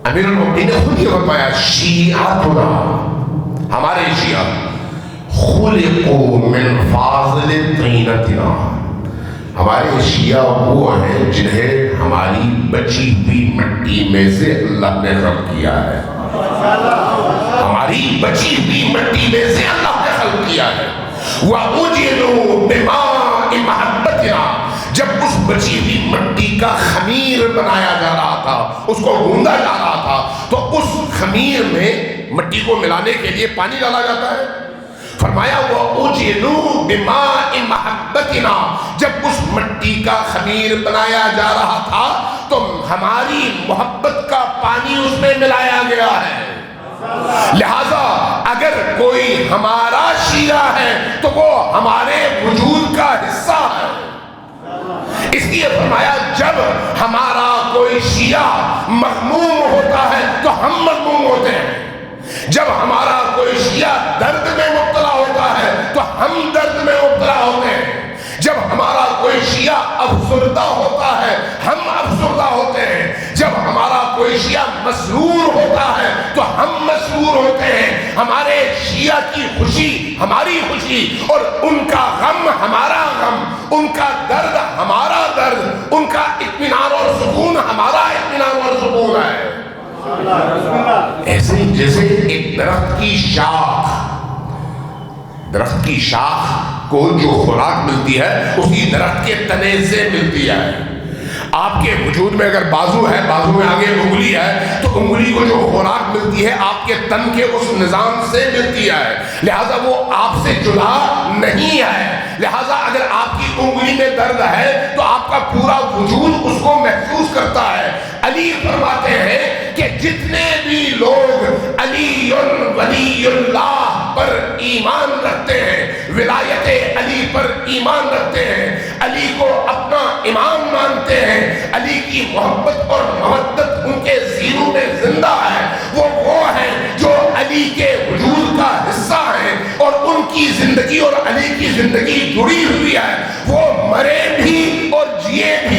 امیر المؤمنین نے خود یہ فرمایا شیعتنا، ہمارے شیعہ خلقوا من فاضل طینتنا، ہمارے شیعہ وہ ہیں جنہیں ہماری بچی ہوئی مٹی میں سے اللہ نے خلق کیا ہے، ہماری بچی ہوئی مٹی میں سے اللہ نے خلق کیا ہے۔ وَأُجِلُوا بِمَاءِ مَحَبَّتِنَا، جب اس بچی ہوئی مٹی کا خمیر بنایا جا رہا تھا، اس کو گوندا جا رہا تھا، تو اس خمیر میں مٹی کو ملانے کے لیے پانی ڈالا جاتا ہے۔ فرمایا وَأُجِلُوا بِمَاءِ مَحَبَّتِنَا، جب اس مٹی کا خمیر بنایا جا رہا تھا تو ہماری محبت کا پانی اس میں ملایا گیا ہے۔ لہذا اگر کوئی ہمارا شیعہ ہے تو وہ ہمارے وجود کا حصہ ہے۔ اس لیے فرمایا جب ہمارا کوئی شیعہ مغموم ہوتا ہے تو ہم مغموم ہوتے ہیں، جب ہمارا کوئی شیعہ درد میں مبتلا ہوتا ہے تو ہم درد میں مبتلا ہوتے ہیں، جب ہمارا کوئی شیعہ افسردہ ہوتا ہے ہم افسردہ ہوتے ہیں، جب ہمارا کوئی شیعہ مسرور ہوتا ہے تو ہم مسرور ہوتے ہیں۔ ہمارے شیعہ کی خوشی ہماری خوشی، اور ان کا غم ہمارا غم، ان کا درد ہمارا درد، ان کا اطمینان اور سکون ہمارا اطمینان اور سکون ہے۔ ایسے جیسے ایک درخت کی شاخ، درخت کی شاخ کو جو خوراک ملتی ہے اسی درخت کے تنے سے ملتی ہے۔ آپ کے وجود میں اگر بازو ہے، بازو میں آگے انگلی ہے، تو انگلی کو جو خوراک ملتی ہے آپ کے تن کے اس نظام سے ملتی ہے، لہٰذا وہ آپ سے جدا نہیں ہے۔ لہٰذا اگر آپ کی انگلی میں درد ہے تو آپ کا پورا وجود اس کو محسوس کرتا ہے۔ علی فرماتے ہیں کہ جتنے بھی لوگ علی ولی اللہ پر ایمان رکھتے ہیں، ولایت علی پر ایمان رکھتے ہیں، علی کو اپنا امام مانتے ہیں، علی کی محبت اور مودت ان کے سینوں میں زندہ ہے، وہ ہیں جو علی کے وجود کا حصہ ہیں، اور ان کی زندگی اور علی کی زندگی جڑی ہوئی ہے، وہ مرے بھی اور جیے بھی